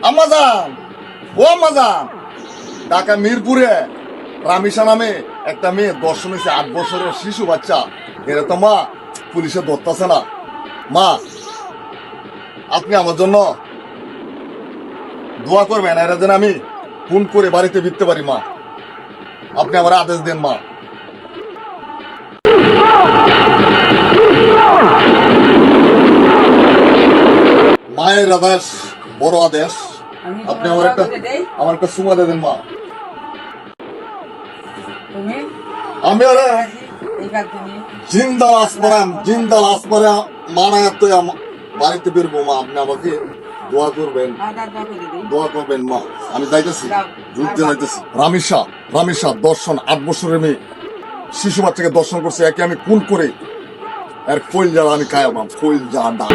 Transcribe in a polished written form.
আম্মাজান, ও আম্মাজান, ঢাকা মিরপুরে রামিসা নামে একটা মেয়ে দর্শন হয়েছে, 8 বছরের শিশু বাচ্চা। এরা তো মা পুলিশে ধরতেছে না। মা, আপনি আমার জন্য দোয়া করবেন, এরা যেন আমি ফোন করে বাড়িতে ফিরতে পারি। মা, আপনি আমার আদেশ দেন। মা, মায়ের আদেশ বড় আদেশ। আপনি আমার একটা সুমা দেন। মা, আমি ওরা জিন্দা লাশ পরে মানায় তো বাড়িতে বেরবো। মা, আপনি আমাকে দোয়া করবেন। মা, আমি যাইতেছি, যুদ্ধে যাইতেছি। রামিসা দর্শন, 8 বছরের মেয়ে শিশু বাচ্চাকে দর্শন করছে। একে আমি খুন করে এর কইল জ্বালা আমি খায়াবাম, কইল জ্বালা।